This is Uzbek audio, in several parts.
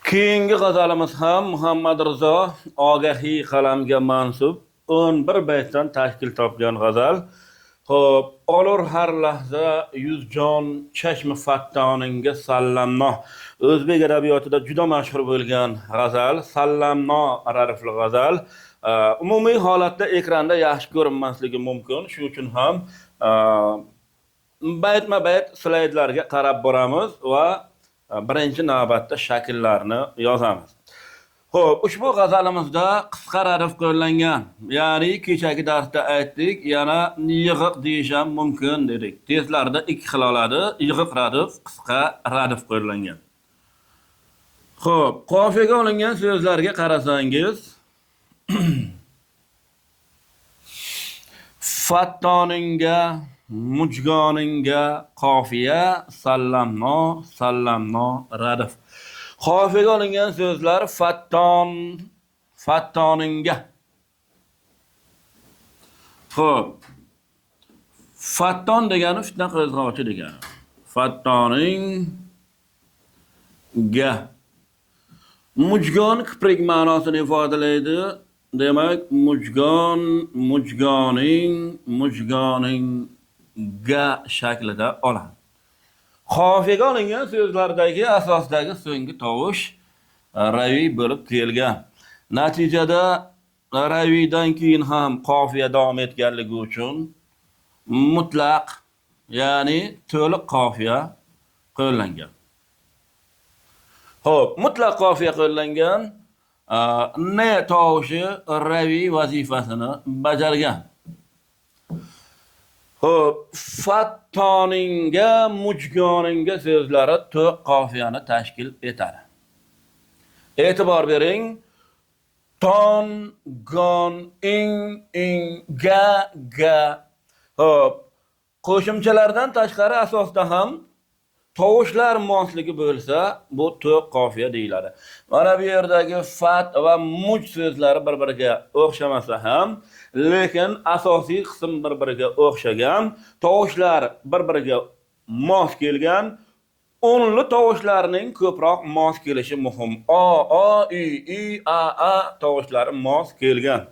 Keyingi g'azalimiz ham Muhammad Rizo Ogahiy qalamiga mansub 11 baytdan tashkil topgan g'azal. Xo'p, olur har lahza yuzjon chashmi fattoninga sallamno. O'zbek adabiyotida juda mashhur bo'lgan g'azal, sallamno rarifli g'azal. Umumiy holatda ekranda yaxshi ko'rinmasligi mumkin. Shuning uchun ham baytma-bayt slaydlarga qarab boramiz va birinchi navbatda shakllarni yozamiz. Xo'p, ushbu g'azalimizda qisqa radif qo'llangan. Ya'ni kechagi darsda aytdik, yana yig'iq deyish ham mumkin dedik. Testlarda ikki xil oladi, yig'iq radif, qisqa radif qo'llangan. Xo'p, qofiyaga olingan so'zlarga qarasangiz, fattoninga, mujgoninga qofiya, sallamno radif. Qofiyaga olingan so'zlar fatton, fattoninga. Xo'p, fatton degani fitna qo'zg'ovchi degani. Fattoninga. Mujgon kiprik ma'nosini ifodalaydi. Demak, mujgon, mujgoninga shaklida oladi. Qofiyaga olingan so'zlardagi asosdagi so'nggi tovush raviy bo'lib kelgan. Natijada raviydan keyin ham qofiya davom etganligi uchun mutlaq, ya'ni to'liq qofiya qo'llangan. Xo'p, mutlaq qofiya qo'llangan ne tovushi raviy vazifasini bajargan. Xo'p, fattoninga, mujgoninga so'zlari to'q qofiyani tashkil etadi. E'tibor bering. Ton, gon, ing, ga. Xo'p, qo'shimchalardan tashqari asosda ham tovushlar mosligi bo'lsa, bu to'q qofiya deyiladi. Mana bu yerdagi fat va muj so'zlari bir-biriga o'xshamasa ham, lekin asosiy qism bir-biriga o'xshagan, tovushlar bir-biriga mos kelgan, onli tovushlarning ko'proq mos kelishi muhim. O, i, a tovushlari mos kelgan.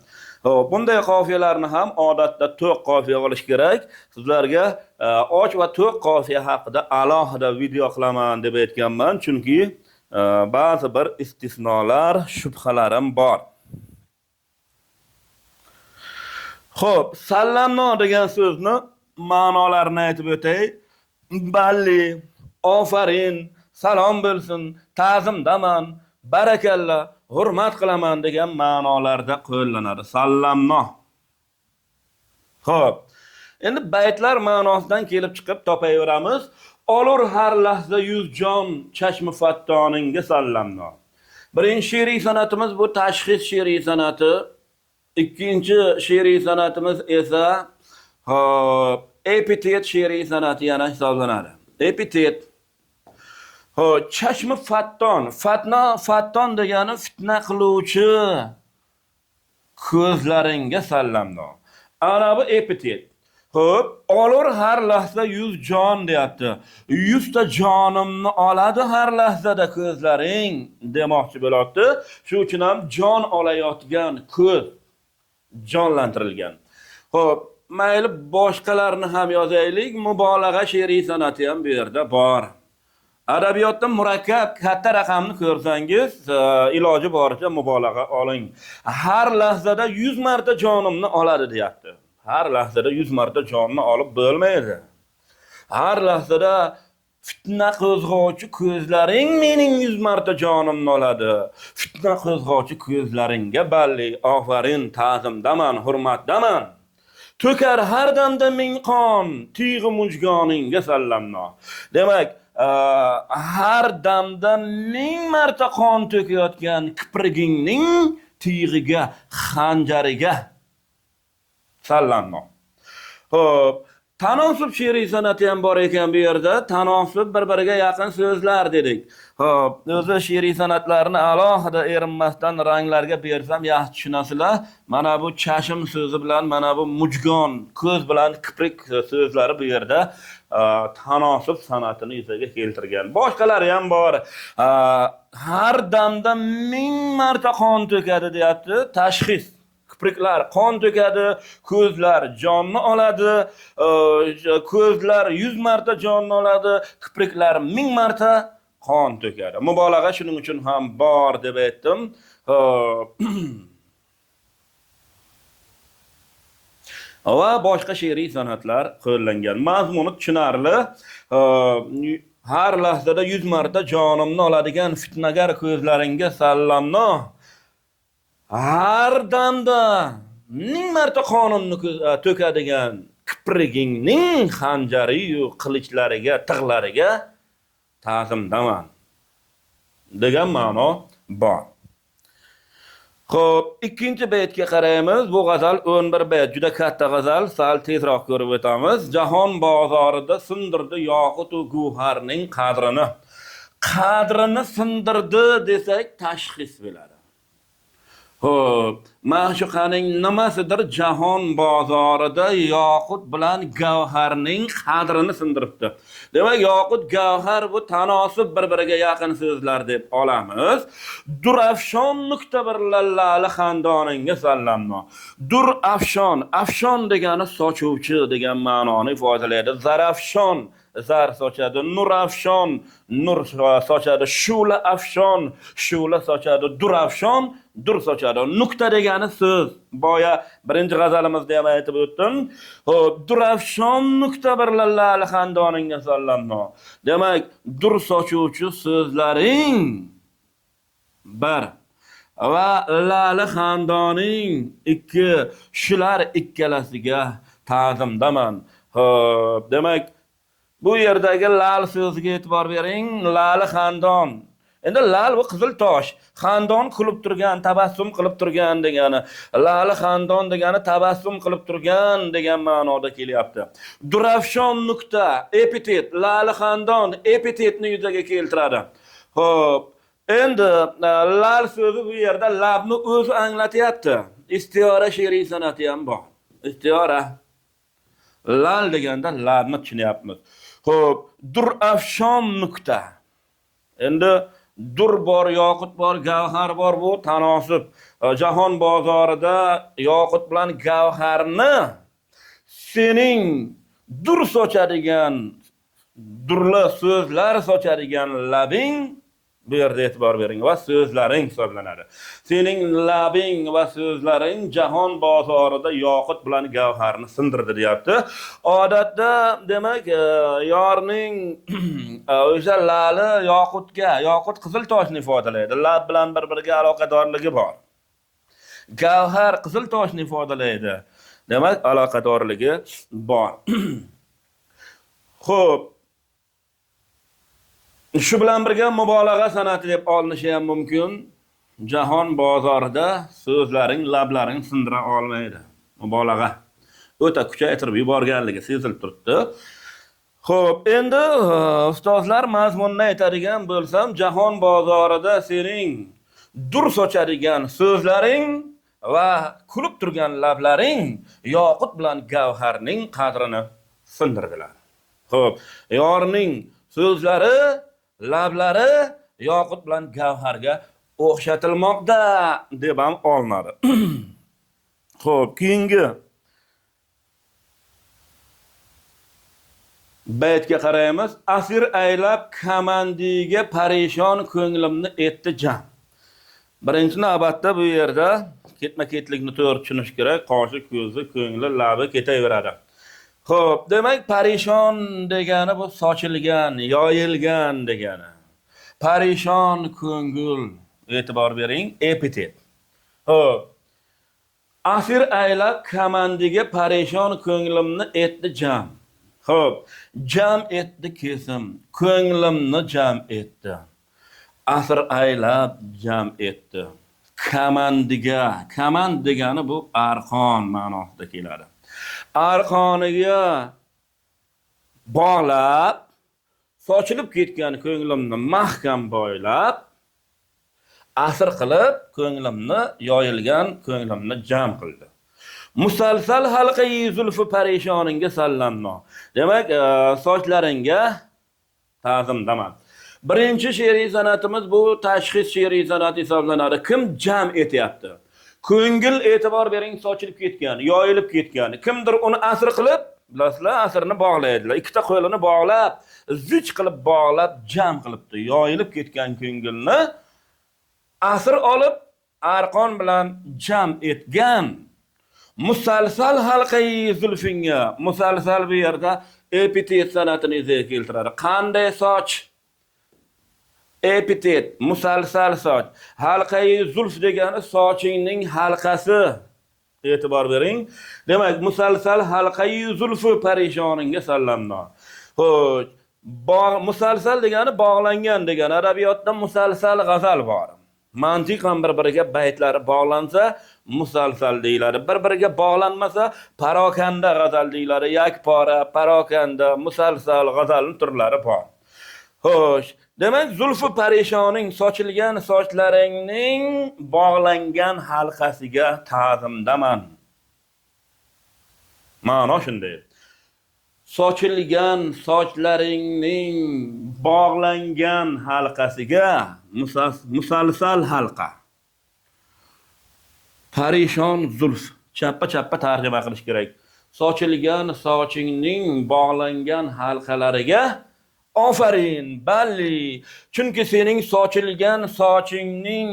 Xo'p, bunday qofiyalarni ham odatda to'q qofiya olish kerak. Sizlarga och va to'q qofiya haqida alohida video qilaman deb aytganman, chunki ba'zi bir istisnolar, shubhalarim bor. Xo'p, sallamno degan so'zni ma'nolarini aytib o'tay. Balli, ofarin, salom bo'lsin, ta'zimdaman, barakalla, hurmat qilaman degan ma'nolarda qo'llanadi. Sallamno. Xo'p, endi baytlar ma'nosidan kelib chiqib topaveramiz. Olur har lahza yuzjon chashmi fattoninga sallamno. Birinchi she'riy san'atimiz bu tashxis she'riy san'ati. Ikkinchi she'riy san'atimiz esa epitet she'riy san'ati yana hisoblanadi. Epitet. Chashmi fatton. Fatton degani fitna qiluvchi. Ko'zlaringa sallamno. Ana bu epitet. Xo'p, olur har lahza 100 jon deyapti. 100 ta jonimni oladi har lahzada ko'zlaring demoqchi bo'lyapti. Shu uchun ham jon olayotgan ko'z jonlantirilgan. Xo'p, mayli boshqalarni ham yozaylik. Mubolag'a she'riy san'ati ham bu yerda bor. Adabiyotda murakkab katta raqamni ko'rsangiz, iloji boricha mubolag'a oling. Har lahzada 100 marta jonimni oladi deyapti. Har lahzada 100 marta jonni olib bo'lmaydi. Har lahzada fitna qo'zg'ovchi ko'zlaring mening 100 marta jonimni oladi. Fitna qo'zg'ovchi ko'zlaringga balli, ofarin, ta'zimdaman, hurmatdaman. To'kar har damda ming qon, tig'i mujgoningga sallamno. Demak, har damda ming marta qon to'kayotgan kiprigingning tig'iga, xanjariga sallamno. Xo'p, Tanosub she'riy san'ati ham bor ekan bu yerda. Tanosub bir-biriga yaqin so'zlar dedik. Xo'p, o'zi she'riy san'atlarni alohida erinmasdan ranglarga bersam yaxshi tushunasizlar. Mana bu chashim so'zi bilan, mana bu mujgon, ko'z bilan kiprik so'zlari bu yerda tanosub san'atini yuzaga keltirgan. Boshqalari ham bor. Har damda 1000 marta qon to'kadi deyapti. Tashxis. Kipriklar qon to'kadi, ko'zlar jonni oladi, ko'zlar 100 marta jonni oladi, kipriklar 1000 marta qon to'kadi. Mubolag'a shuning uchun ham bor deb aytdim. Va boshqa she'riy san'atlar qo'llangan. Mazmuni tushunarli. Har lahzada 100 marta jonimni oladigan fitnagar ko'zlaringga salomno. Har damda 1000 marta qonunni to'kadigan kiprigingning xanjari-yu qilichlariga, tig'lariga ta'zimdaman degan ma'no bor. Xo'p, ikkinchi baytga qaraymiz. Bu g'azal 11 bayt, juda katta g'azal, sal tezroq ko'rib o'tamiz. Jahon bozorida sindirdi yoqut va gavharning qadrini. Qadrini sindirdi desak tashxis bo'ladi. Xo'p, ma'shuqaning nimasidir jahon bozorida yoqut bilan gavharning qadrini sindiribdi. Demak, yoqut, gavhar bu tanosub bir-biriga yaqin so'zlar deb olamiz. Durafshon nuqta bir lallali xandoningga sallamno. Durafshon, afshon degani sochuvchi degan ma'noni ifodalaydi. Zarafshon zar sochadi, nurafshon nur sochadi, shula afshon shula sochadi, durafshon dur sochadi. Nuqta degani so'z. Boya birinchi g'azalimizda ham aytib o'tdim. Durafshon nuqta bir lallali xandoningga sallamno. Demak, dur sochuvchi so'zlaring bir va lali xandoning ikki, shular ikkalasiga ta'zimdaman. Demak, bu yerdagi lal so'ziga e'tibor bering. Lali xandon. Endi lal bu qizil tosh. Xandon kulib turgan, tabassum qilib turgan degani. Lali xandon degani tabassum qilib turgan degan ma'noda kelyapti. Durafshon nuqta epitet, lali xandon epitetni yuzaga keltiradi. Xo'p, endi lal so'zi bu yerda labni o'zi anglatyapti. Istiora she'riy san'ati ham bor. Istiora lal deganda labni tushunyapmiz. Xo'p, durafshon nuqta. Endi dur bor, yoqut bor, gavhar bor, bu tanosub. Jahon bozorida yoqut bilan gavharni sening dur sochadigan, durli so'zlar sochadigan labing bu yerda e'tibor bering va so'zlaring hisoblanadi. Sening labing va so'zlaring jahon bozorida yoqut bilan gavharni sindirdi deyapti. Odatda demak, yorning o'sha lali yoqutga, yoqut qizil toshni ifodalaydi. Lab bilan bir-biriga aloqadorligi bor. Gavhar qizil toshni ifodalaydi. Demak, aloqadorligi bor. Xo'p, shu bilan birga mubolag'a san'ati deb olinishi ham mumkin. Jahon bozorida so'zlaring, lablaring sindira olmaydi. Mubolag'a o'ta kuchaytirib yuborganligi sezilib turibdi. Xo'p, endi ustozlar mazmunni aytadigan bo'lsam, jahon bozorida sening dur sochadigan so'zlaring va kulib turgan lablaring yoqut bilan gavharning qadrini sindirdilar. Xo'p, yorning so'zlari, lablari yoqut bilan gavharga o'xshatilmoqda deb ham olinadi. Xo'p, keyingi baytga qaraymiz. Asir aylab kamandiga parishon ko'nglimni etdi jam. Birinchi navbatda bu yerda ketma-ketlikni to'g'ri tushunish kerak. Qoshi, ko'zi, ko'ngli, labi ketaveradi. Xo'p, demak parishon degani bu sochilgan, yoyilgan degani. Parishon ko'ngil, e'tibor bering, epitet. Xo'p, asir aylab kamandiga parishon ko'nglimni etdi jam. Xo'p, jam etdi kesim, ko'nglimni jam etdi. Asir aylab jam etdi. Kamandiga, kamand degani bu arqon ma'nosida keladi. Arqoniga bog'lab, sochilib ketgan ko'nglimni mahkam boylab, asr qilib ko'nglimni yoyilgan ko'nglimni jam qildi. Musalsal halqai zulfi parishoningga sallamno. Demak, sochlaringga ta'zimdaman. Birinchi she'riy san'atimiz bu tashxis she'riy san'ati hisoblanadi. Kim jam etyapti? Ko'ngil e'tibor bering, sochilib ketgan, yoyilib ketgan. Kimdir uni asr qilib, bilasizlar, asrni bog'laydilar. Ikkita qo'lini bog'lab, zich qilib bog'lab, jam qilibdi. Yoyilib ketgan ko'ngilni asr olib, arqon bilan jam etgan. Musalsal halqai zulfinga, musalsal bu yerda epitet san'atini yuzaga keltiradi. Qanday soch? Epitet, musalsal soch. Halqai zulf degani sochingning halqasi. E'tibor bering. Demak, musalsal halqai zulfi parishoningga sallamno. Xo'sh, musalsal degani bog'langan degani. Adabiyotda musalsal g'azal bor. Mantiqan bir-biriga baytlari bog'lansa musalsal deyiladi. Bir-biriga bog'lanmasa parokanda g'azal deyiladi. Yakpora, parokanda, musalsal g'azalning turlari bor. Xo'sh, demak, zulfi parishoning sochilgan sochlaringning bog'langan halqasiga ta'zimdaman. Ma'no shunday. Sochilgan sochlaringning bog'langan halqasiga musalsal halqa. Parishon zulf. Chappa tarjima qilish kerak. Sochilgan sochingning bog'langan halqalariga ofarin, balli. Chunki sening sochilgan sochingning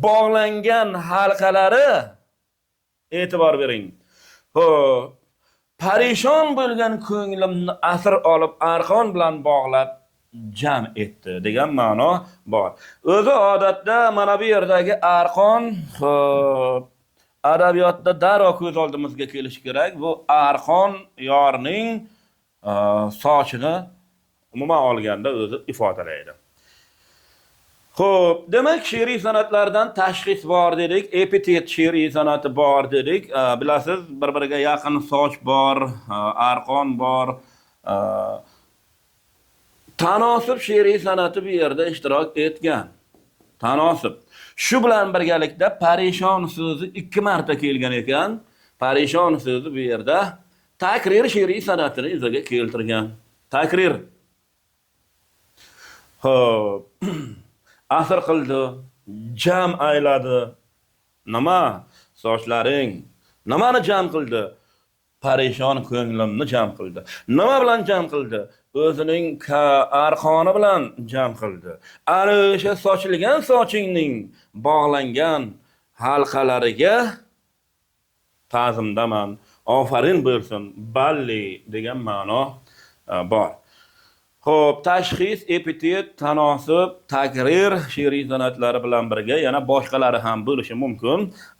bog'langan halqalari, e'tibor bering. Parishon bo'lgan ko'nglimni asr olib, arqon bilan bog'lab jam etdi degan ma'no bor. O'zi odatda mana bu yerdagi arqon adabiyotda darrov ko'z oldimizga kelishi kerak. Bu arqon yorning sochini umuman olganda o'zi ifodalaydi. Xo'p, demak, she'riy san'atlardan tashxis bor dedik, epitet she'riy san'ati bor dedik. Bilasiz, bir-biriga yaqin soch bor, arqon bor. Tanosib she'riy san'ati bu yerda ishtirok etgan. Tanosib. Shu bilan birgalikda parishon so'zi 2 marta kelgan ekan. Parishon so'zi bu yerda takrir she'riy san'atini yuzaga keltirgan. Takrir. Xo'p. Asr qildi, jam ayladi. Nima? Sochlaring. Nimani jam qildi? Parishon ko'nglimni jam qildi. Nima bilan jam qildi? O'zining arqoni bilan jam qildi. Ana o'sha sochilgan sochingning bog'langan halqalariga ta'zimdaman. Ofarin bo'lsin, balli degan ma'no bor. Xo'p, tashxis, epitet, tanosib, takrir she'riy san'atlari bilan birga yana boshqalari ham bo'lishi mumkin.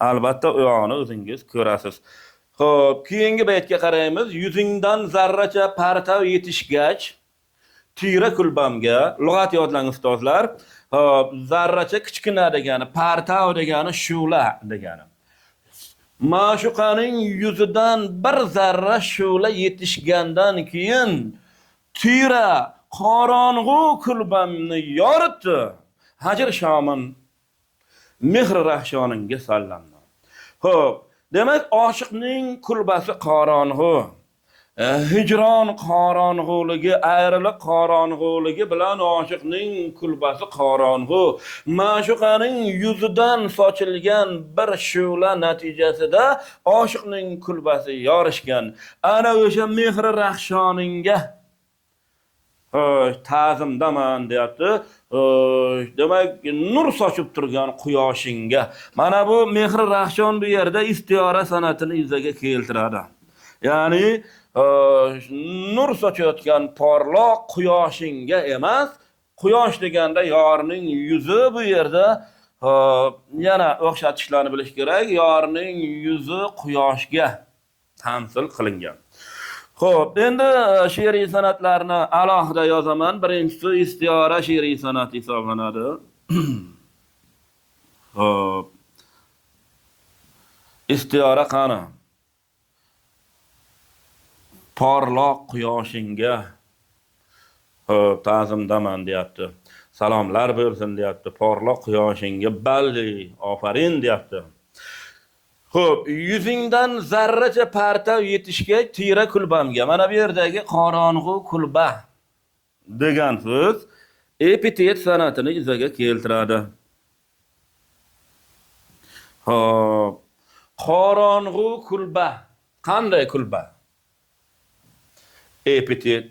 Albatta, u yo'g'ini o'zingiz ko'rasiz. Xo'p, keyingi baytga qaraymiz. Yuzingdan zarracha partav yetishgach, tira kulbamga, lug'at yodlang ustozlar. Xo'p, zarracha kichkina degani, partav degani shu'la degani. Ma'shuqaning yuzidan bir zarra shu'la yetishgandan keyin tira qorong'u kulbamni yoritdi. Hajr shomin mehr rahshoningga sallamno. Xo'p, demak, oshiqning kulbasi qorong'u. Hijron qorong'uligi, ayriliq qorong'uligi bilan oshiqning kulbasi qorong'u. Ma'shuqaning yuzidan sochilgan bir shu'la natijasida oshiqning kulbasi yorishgan. Ana o'sha mehr rahshoningga ta'zimdaman deyapti. Demak, nur sochib turgan quyoshingga. Mana bu mehr rahshon bu yerda istiora san'atini yuzaga keltiradi. Ya'ni nur sochayotgan porloq quyoshingga emas, quyosh deganda yorning yuzi bu yerda yana o'xshatishlarni bilish kerak. Yorning yuzi quyoshga tamsil qilingan. Xo'p, endi she'riy san'atlarni alohida yozaman. Birinchisi istiora she'riy san'ati hisoblanadi. Xo'p. Istiora qani? porloq quyoshingga xo'p ta'zimdaman deyapti. Salomlar bo'lsin deyapti. Porloq quyoshingga balli ofarin deyapti. Xo'p, yuzingdan zarracha parta yetishga tira kulbamga. Mana bu yerdagi qorong'u kulba degan so'z epitet san'atini yuzaga keltiradi. Xo'p, qorong'u kulba. Qanday kulba? Epitet.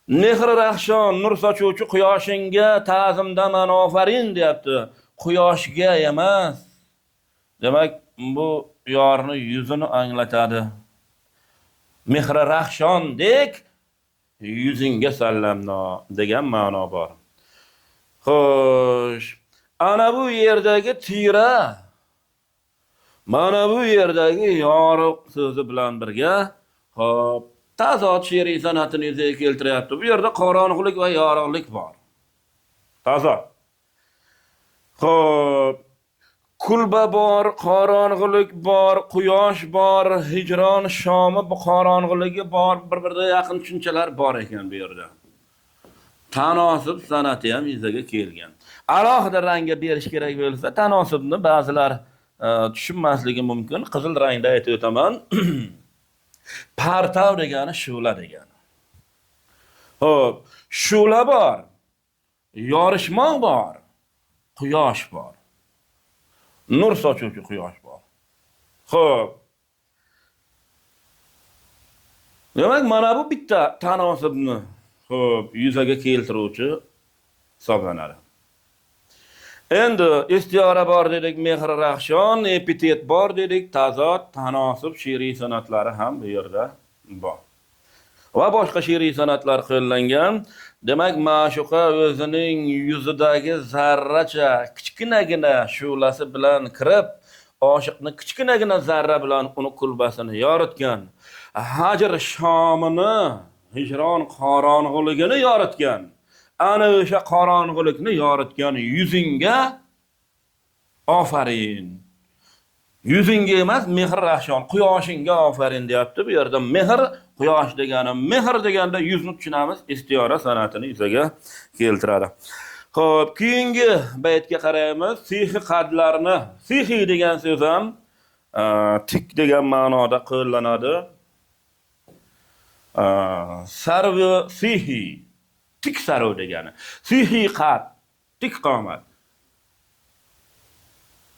Nehri rahshon nur sochuvchi quyoshingga ta'zimdaman ofarin deyapti. Quyoshga emas. Demak, bu yorni yuzini anglatadi. Mehri rahshondek yuzingga sallamno degan ma'no bor. Xo'sh, ana bu yerdagi tira, mana bu yerdagi yorug' so'zi bilan birga, xo'p, tazod she'riy san'atini yuzaga keltiryapti. Bu yerda qorong'ulik va yorug'lik bor. Tazod. Xo'p, kulba bor, qorong'ulik bor, quyosh bor, hijron shomi qorong'uligi bor, bir-biriga yaqin tushunchalar bor ekan bu yerda. Tanosub san'ati ham yuzaga kelgan. Alohida rangga berish kerak bo'lsa, tanosubni ba'zilar tushunmasligi mumkin. Qizil rangda aytib o'taman. Partav degani shu'la degani. Xo'p, shu'la bor, yorishmoq bor, quyosh bor. Nur sochuvchi quyosh bor. Xo'p. Demak, mana bu bitta tanosubni xo'p, yuzaga keltiruvchi hisoblanadi. Endi istiyora bor dedik, mehr rahshon, epitet bor dedik, tazod, tanosub she'riy san'atlari ham bu yerda bor. Va boshqa she'riy san'atlar qo'llangan. Demak, ma'shuqa o'zining yuzidagi zarracha kichkinagina shu'lasi bilan kirib, oshiqni kichkinagina zarra bilan uni kulbasini yoritgan. Hajr shomini, hijron qorong'uligini yoritgan. Ana o'sha qorong'ulikni yoritgan yuzingga ofarin. Yuzingga emas, mehr rahshon, quyoshingga ofarin deyapti. Bu yerda mehr, quyosh degani, mehr deganda yuzni tushunamiz, istiyora san'atini yuzaga keltiradi. Xo'p, keyingi baytga qaraymiz. Sihi qadlarni, sihi degan so'z ham tik degan ma'noda qo'llanadi. Sarvi sihi, tik sarv degani. Sihi qad, tik qomat.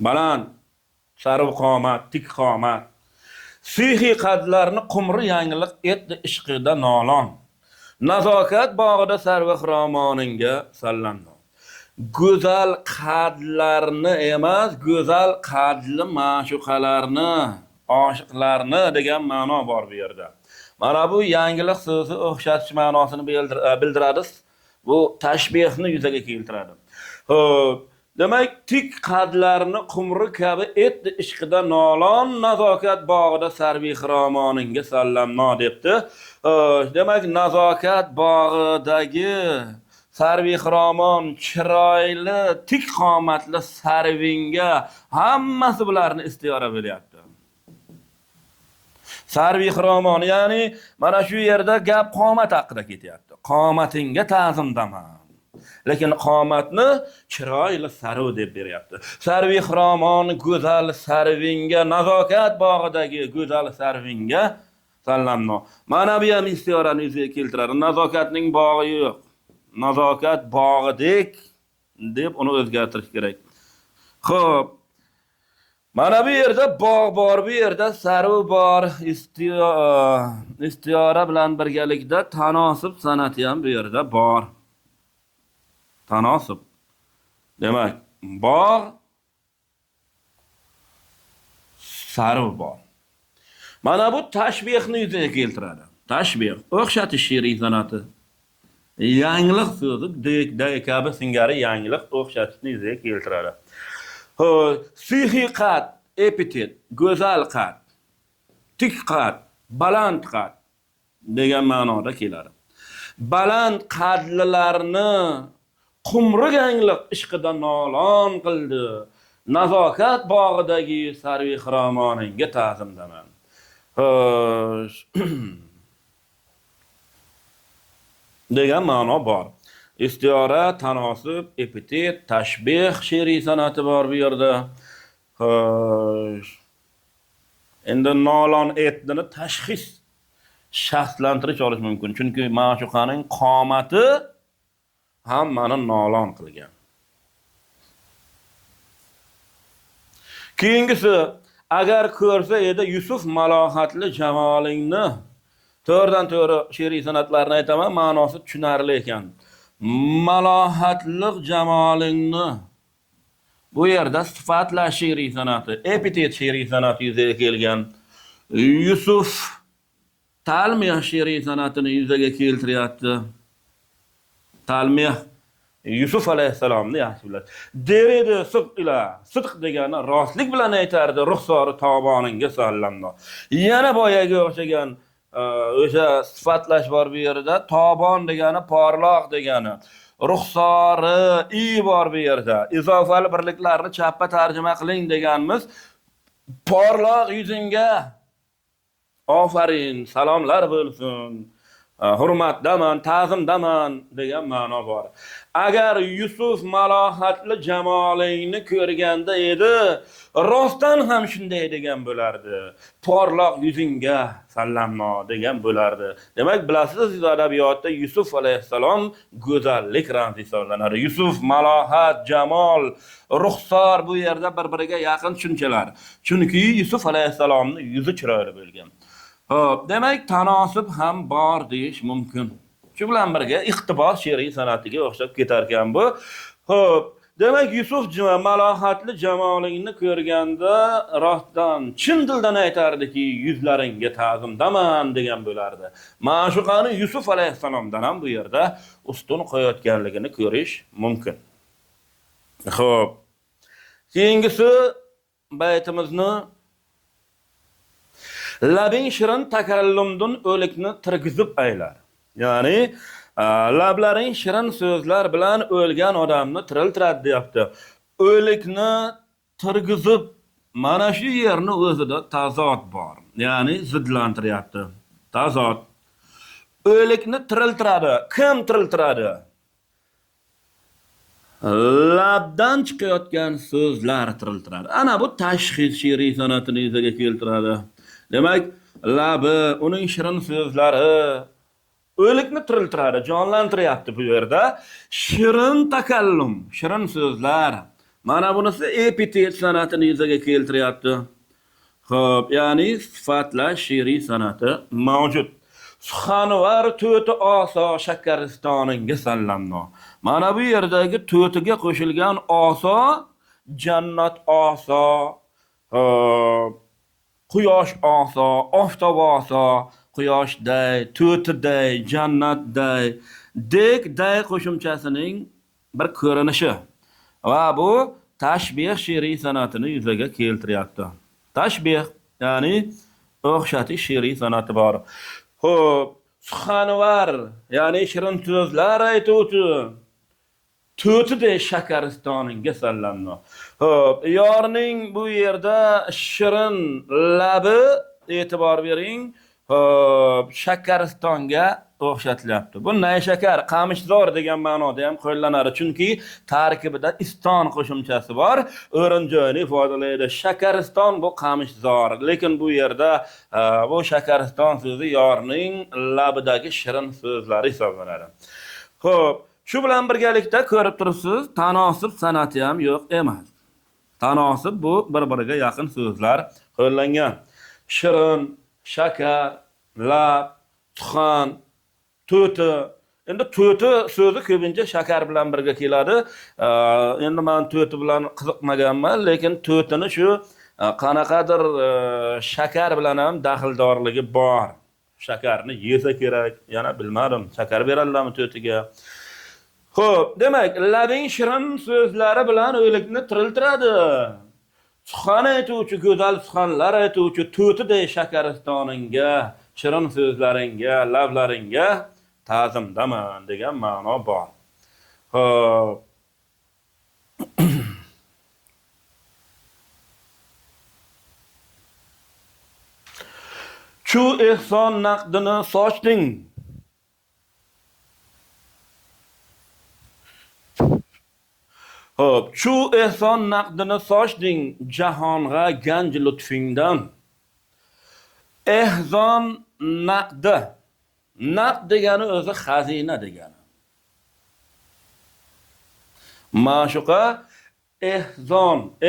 Baland, sarv qomat, tik qomat. Sihi qadlarni qumri yangilik etdi ishqida nolon. Nazokat bog'ida sarvi xromoningga sallamno. Go'zal qadlarni emas, go'zal qadli ma'shuqalarni, oshiqlarni degan ma'no bor bu yerda. Mana bu yangilik so'zi o'xshatish ma'nosini bildiradi. Bu tashbihni yuzaga keltiradi. Xo'p, demak, tik qadlarni qumri kabi etdi ishqida nolon, nazokat bog'ida sarvi xromoningga sallamno debdi. Demak, nazokat bog'idagi sarvi xromon chiroyli, tik qomatli sarvinga hammasi bularni istiyora bo'lyapti. Sarvi xromon, ya'ni mana shu yerda gap qomat haqida ketyapti. Qomatingga ta'zimdaman. Lekin qomatni chiroyli sarv deb beryapti. Sarvi xromon go'zal sarvinga, nazokat bog'idagi go'zal sarvinga sallamno. Mana bu ham istiyorani yuzaga keltiradi. Nazokatning bog'i yo'q. Nazokat bog'idek deb uni o'zgartirish kerak. Xo'p. Mana bu yerda bog' bor, bu yerda sarv bor, istiyora bilan birgalikda tanosub san'ati ham bu yerda bor. Tanosub. Demak, bog', sarv bor. Mana bu tashbihni yuzaga keltiradi. Tashbih, o'xshatish she'riy san'ati. Yangilik so'zi kabi singari yangilik o'xshatishni yuzaga keltiradi. Sihi qad, epitet, go'zal qad, tik qad, baland qad degan ma'noda keladi. Baland qadlilarni qumri yangilik ishqida nolon qildi. Nazokat bog'idagi sarvi xromoningga ta'zimdaman. degan ma'no bor. Istiora, tanosub, epitet, tashbih she'riy san'ati bor bu yerda. Xo'sh. Endi nolon etdini tashxis shaxslantirish olish mumkin. Chunki ma'shuqaning qomati hammani nolon qilgan. Keyingisi, agar ko'rsa edi Yusuf malohatli jamolingni, to'rdan to'g'ri she'riy san'atlarni aytaman, ma'nosi tushunarli ekan. Malohatli jamolingni bu yerda sifatlar she'riy san'ati, epitet she'riy san'ati yuzaga kelgan. Yusuf talmih she'riy san'atini yuzaga keltiryapti. Talmih Yusuf alayhissalomni yaxshi biladi. Deredi sidq degani rostlik bilan aytardi ruxsori toboninga sallamno. Yana boyaga o'xshagan o'sha sifatlash bor bu yerda. Tobon degani porloq degani. Ruxsori bor bu yerda. Izofali birliklarni chappa tarjima qiling deganmiz. Porloq yuzingga ofarin, salomlar bo'lsin. Hurmatdaman, ta'zimdaman degan ma'no bor. Agar Yusuf malohatli jamolingni ko'rganda edi, rostdan ham shunday degan bo'lardi. Porloq yuzingga sallamno degan bo'lardi. Demak, bilasiz, adabiyotda Yusuf alayhissalom go'zallik ramzi hisoblanadi. Yusuf malohat, jamol, ruxsor bu yerda bir-biriga yaqin tushunchalar. Chunki Yusuf alayhissalomning yuzi chiroyli bo'lgan. Hop, demak tanosub ham bor deyish mumkin. Shu bilan birga iqtibos she'riy san'atiga o'xshab ketar ekan bu. Hop, demak Yusuf malohatli jamolingni ko'rganda rostdan chin dildan aytardiki, yuzlaringga ta'zimdaman degan bo'lardi. Ma'shuqani Yusuf alayhissalomdan ham bu yerda ustun qo'yayotganligini ko'rish mumkin. Hop. Keyingisi baytimizni labing shirin takallumdun o'likni tirgizib aylar. Ya'ni lablaring shirin so'zlar bilan o'lgan odamni tiriltiradi deyapti. O'likni tirgizib, mana shu yerni o'zida tazod bor. Ya'ni zidlantiryapti. Tazod. O'likni tiriltiradi. Kim tiriltiradi? Labdan chiqayotgan so'zlar tiriltiradi. Ana bu tashxis she'riy san'atini yuzaga keltiradi. Demak, labi, uning shirin so'zlari o'likni tiriltiradi, jonlantiryapti bu yerda. Shirin takallum, shirin so'zlar. Mana bunisi epitet san'atini yuzaga keltiryapti. Xo'p, ya'ni sifatlash she'riy san'ati mavjud. Suxanvar to'ti oso Shakaristoninga sallamno. Mana bu yerdagi to'tiga qo'shilgan oso jannat oso, quyosh oso, oftob oso, quyoshday, to'tiday, jannatday, day qo'shimchasining bir ko'rinishi. Va bu tashbih she'riy san'atini yuzaga keltiryapti. Tashbih, ya'ni o'xshatish she'riy san'ati bor. Xo'p, suxanvar, ya'ni shirin so'zlar aytuvchi to'tiday Shakaristoninga sallamno. Xo'p, yorning bu yerda shirin labi e'tibor bering. Xo'p, Shakaristonga o'xshatilyapti. Bu nay shakar, qamishzor degan ma'noda ham qo'llanadi. Chunki tarkibida iston qo'shimchasi bor, o'rin-joyini ifodalaydi. Shakariston bu qamishzor, lekin bu yerda bu Shakariston so'zi yorning labidagi shirin so'zlari hisoblanadi. Xo'p, shu bilan birgalikda ko'rib turibsiz, tanosub san'ati ham yo'q emas. Tanosub bu bir-biriga yaqin so'zlar qo'llangan. Shirin, shakar, lab, tuxan, to'ti. Endi to'ti so'zi ko'pincha shakar bilan birga keladi. Endi men to'ti bilan qiziqmaganman, lekin to'tini shu qanaqadir shakar bilan ham daxldorligi bor. Shakarni yesa kerak, yana bilmadim, shakar beradilarmi to'tiga. Xo'p, demak, labing shirin so'zlari bilan o'likni tiriltiradi. Suxan aytuvchi, go'zal suxanlar aytuvchi to'tiday Shakaristoninga, shirin so'zlaringga, lablaringga ta'zimdaman degan ma'no bor. Xo'p. Shu ehson naqdini sochding. Xo'p, shu ehson naqdini sochding jahonga ganj lutfingdan. Ehson naqdi. Naqd degani o'zi xazina degani. Ma'shuqa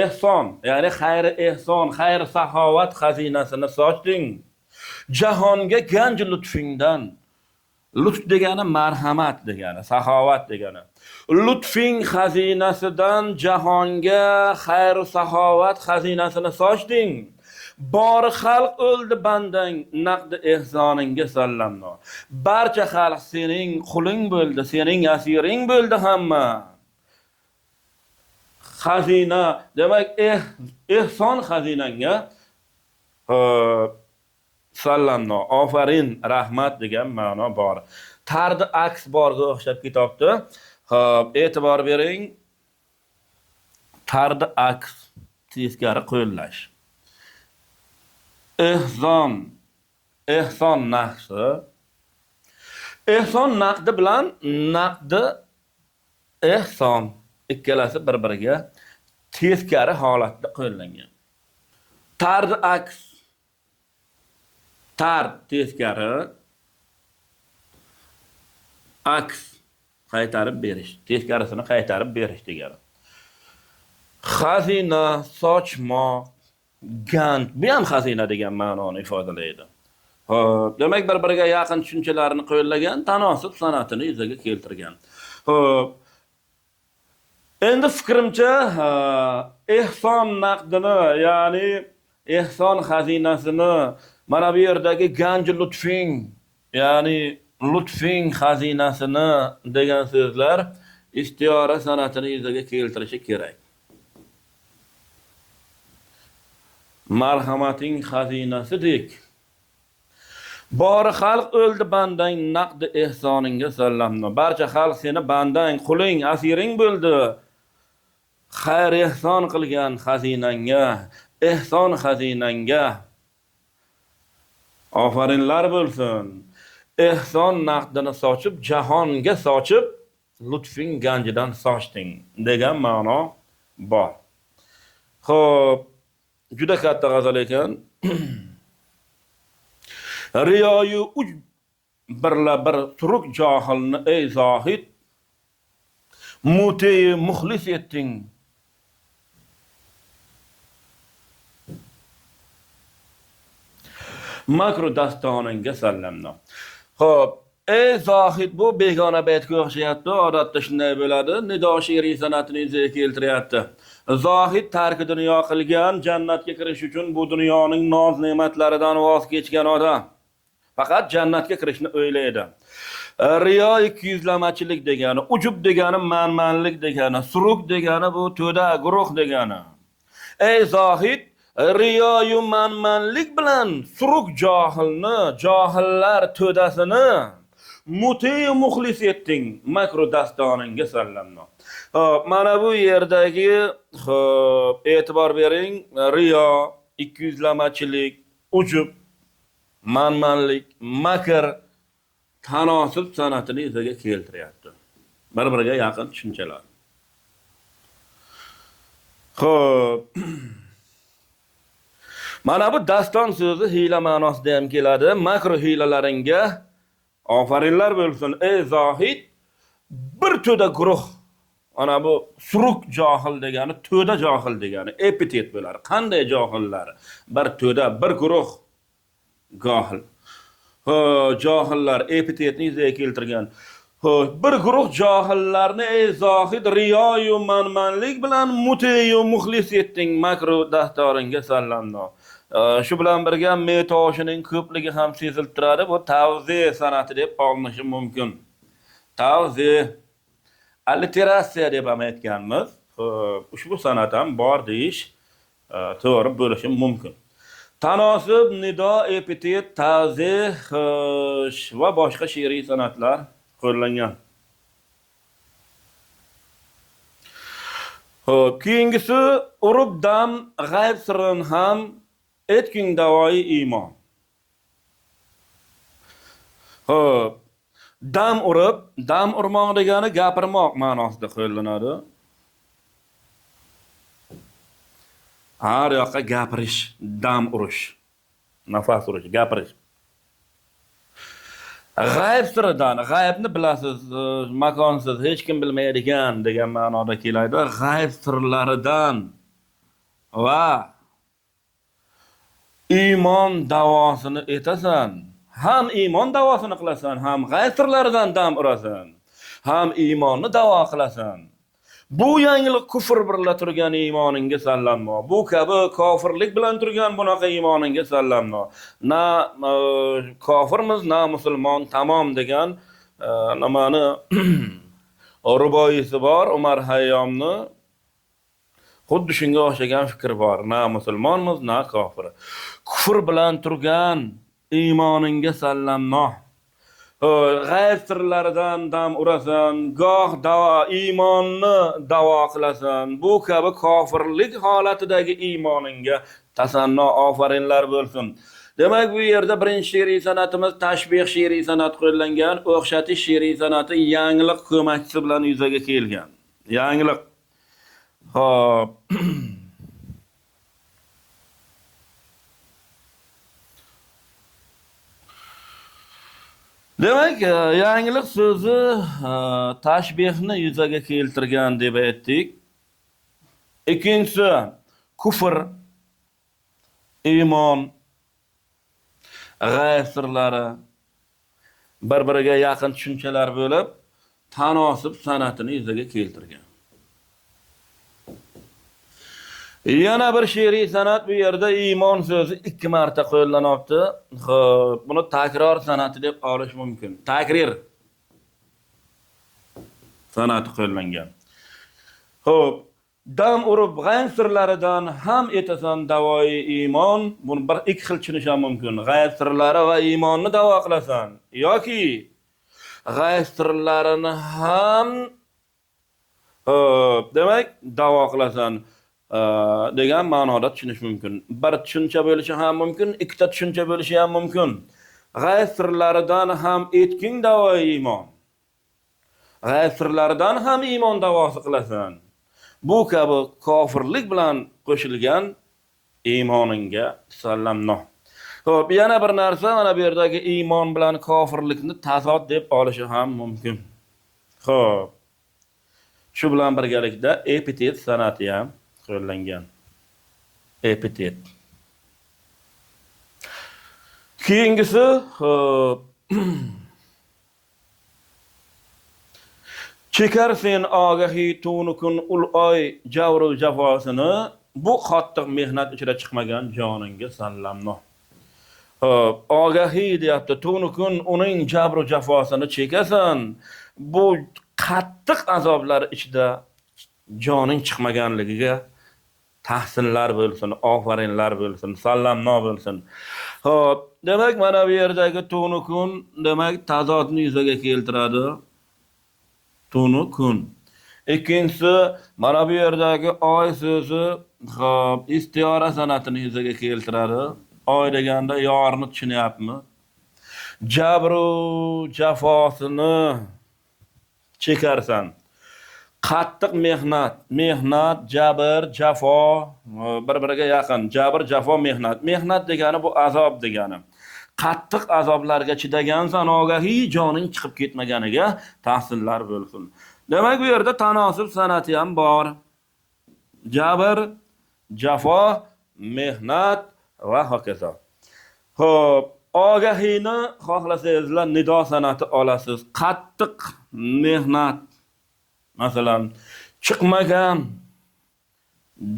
ehson, ya'ni xayr ehson, xayr saxovat xazinasini sochding. Jahonga ganj lutfingdan. Lutf degani marhamat degani, saxovat degani. Lutfing xazinasidan jahonga xayr saxovat xazinasini sochding. Bor xalq o'ldi bandang naqd ehsoningga sallamno. Barcha xalq sening quling bo'ldi, sening asiring bo'ldi hamma. Xazina demak ehson xazinanga sallamno, ofarin, rahmat degan ma'no bor. Tardi aks borga o'xshab ketibdi. Xo'p, e'tibor bering. Tardi aks teskari qo'llash. Ehson naqsi. Ehson naqdi bilan naqdi ehson ikkalasi bir-biriga teskari holatda qo'llangan. Tard aks. Tard teskari, aks qaytarib berish, teskarisini qaytarib berish degani. Xazina, sochmoq, gand, bu ham xazina degan ma'noni ifodalaydi. Xo'p, demak bir-biriga yaqin tushunchalarni qo'llagan, tanosub san'atini yuzaga keltirgan. Xo'p, endi fikrimcha ehson naqdini, ya'ni ehson xazinasini mana bu yerdagi ganj lutfing, ya'ni lutfing xazinasini degan so'zlar istiora san'atini yuzaga keltirishi kerak. Marhamating xazinasidek. Bor xalq o'ldi bandang naqd ehsoningga sallamno. Barcha xalq seni bandang, quling, asiring bo'ldi. Xayr ehson qilgan xazinanga, ehson xazinanga ofarinlar bo'lsin. Ehson naqdini sochib, jahonga sochib, lutfing ganjidan sochding degan ma'no bor. Xo'p, juda katta g'azal ekan. Riyoyu uj birla bir turuk johilni ey zohid, muteyi muxlis etding. Makru dastoningga sallamno. Xo'p, ey zohid, bu begona baytga o'xshayapti. Odatda shunday bo'ladi. Nido she'riy san'atini yuzaga keltiryapti. Zohid tarki dunyo qilgan, jannatga kirish uchun bu dunyoning noz ne'matlaridan voz kechgan odam. Faqat jannatga kirishni o'ylaydi. Riyo ikkiyuzlamachilik degani, ujub degani manmanlik degani, suruk degani bu to'da, guruh degani. Ey zohid, riyoyu manmanlik bilan suruk johilni, johillar to'dasini mutiy muxlis etding, makru dastoningga sallamno. Mana bu yerdagi e'tibor bering, riyo, ikkiyuzlamachilik, ujub, manmanlik, makr, tanosub san'atini yuzaga keltiryapti. Bir-biriga yaqin tushunchalar. Xo'p. Mana bu daston so'zi hiyla ma'nosida ham keladi. Makr hiylalaringga ofarinlar bo'lsin ey zohid. Bir to'da guruh. Ana bu suruk johil degani, to'da johil degani epitet bo'lar. Qanday johillar? Bir to'da, bir guruh johil. Johillar epitetni yuzaga keltirgan. Bir guruh johillarni ey zohid riyoyu manmanlik bilan mutiyu muxlis etding, makru dahtoringga sallamno. Shu bilan birga metoshining ko'pligi ham sezilib turadi. Bu tavzi san'ati deb olinishi mumkin. Tavzi, alliteratsiya deb ham aytganmiz. Ushbu san'at ham bor deyish to'g'ri bo'lishi mumkin. Tanosub, nido, epitet, tavzi va boshqa she'riy san'atlar qo'llangan. Keyingisi urub dam g'ayb sirrin ham etking davoi iymon. Dam urib, dam urmoq degani gapirmoq ma'nosida qo'llanadi. Har yoqqa gapirish, dam urish, nafas urish, gapirish. G'ayb siridan, g'aybni bilasiz, makonsiz, hech kim bilmaydigan degan ma'noda keladi. G'ayb sirlaridan va iymon davosini etasan. Ham iymon davosini qilasan, ham g'ayb sirlaridan dam urasan. Ham iymonni davo qilasan. Bu yangilik kufr bilan turgan iymoningga sallanma. Bu kabi kofirlik bilan turgan bunaqa iymoningga sallanma. Na kofirmiz, na musulmon tamom degan nimani ruboyisi bor Umar Hayyomni. Xuddi shunga o'xshagan fikr bor. Na musulmonmiz, na kofir. Kufr bilan turgan iymoningga sallanma. G'ayb sirlaridan dam urasan, goh davo iymonni davo qilasan. Bu kabi kofirlik holatidagi iymoningga tasanno ofarinlar bo'lsin. Demak, bu yerda birinchi she'riy san'atimiz tashbih she'riy san'at qo'llangan, o'xshatish she'riy san'ati yangilik ko'makchisi bilan yuzaga kelgan. Yangilik. Xo'p. Demak, yangilik so'zi tashbihni yuzaga keltirgan deb aytdik. Ikkinchisi kufr, iymon, g'ayb sirlari bir-biriga yaqin tushunchalar bo'lib, tanosib san'atini yuzaga keltirgan. Yana bir she'riy san'at bu yerda iymon so'zi 2 marta qo'llanibdi. Xo'p, buni takror san'ati deb olish mumkin. Takrir san'ati qo'llangan. Xo'p, dam urib g'ayb sirlaridan ham etasan davoi iymon. Buni bir ikki xil tushunish ham mumkin. G'ayb sirlari va iymonni davo qilasan yoki g'ayb sirlarini ham demak davo qilasan degan ma'noda tushunish mumkin. Bir tushuncha bo'lishi ham mumkin, ikkita tushuncha bo'lishi ham mumkin. G'ayb sirlaridan ham etking davoi iymon. G'ayb sirlaridan ham iymon davosi qilasan. Bu kabi kofirlik bilan qo'shilgan iymoningga sallamno. Xo'p, yana bir narsa, mana bu yerdagi iymon bilan kofirlikni tazod deb olishi ham mumkin. Xo'p. Shu bilan birgalikda epitet san'ati ham qo'llangan. Epitet. Keyingisi chekar sen ogahi tunukun ul-oy javru jafosini, bu qattiq mehnat ichida chiqmagan joningga sallamno. Ogahi deyapti, tunukun uning javru jafosini chekasan, bu qattiq azoblar ichida joning chiqmaganligiga tahsinlar bo'lsin, ofarinlar bo'lsin, sallamno bo'lsin. Xo'p, demak mana bu yerdagi tunukun demak tazodni yuzaga keltiradi. Tunukun. Ikkinchisi mana bu yerdagi oy so'zi xo'p, istiyora san'atini yuzaga keltiradi. Oy deganda yorni tushunyapmi? Jabru jafosini chekarsan. Qattiq mehnat, jabr, jafo bir-biriga yaqin. Jabr, jafo, mehnat. Mehnat degani bu azob degani. Qattiq azoblarga chidagansan, ogahi joning chiqib ketmaganiga tahsinlar bo'lsin. Demak, bu yerda tanosib san'ati ham bor. Jabr, jafo, mehnat va hokazo. Xo'p, ogahini xohlasangizlar nido san'ati olasiz. Qattiq mehnat, masalan, chiqmagan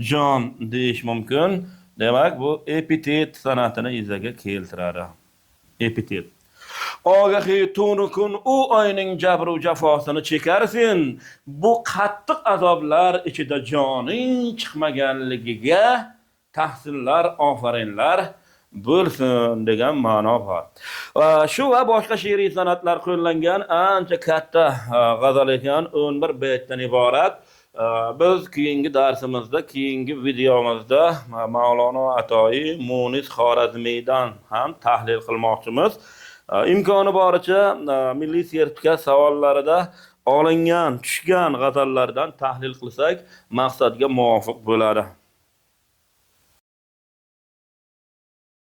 jon deyish mumkin. Demak, bu epitet san'atini yuzaga keltiradi. Epitet. Ogahi tunukun u oyning jabru jafosini chekarsin. Bu qattiq azoblar ichida joning chiqmaganligiga tahsinlar, ofarinlar bo'lsin degan ma'no bor. Shu va boshqa she'riy san'atlar qo'llangan ancha katta g'azal ekan, 11 baytdan iborat. Biz keyingi darsimizda, keyingi videomizda Mavlono Atoyi Munis Xorazmiydan ham tahlil qilmoqchimiz. İmkoni boricha milliy sertifikat savollarida olingan, tushgan g'azallardan tahlil qilsak, maqsadga muvofiq bo'ladi.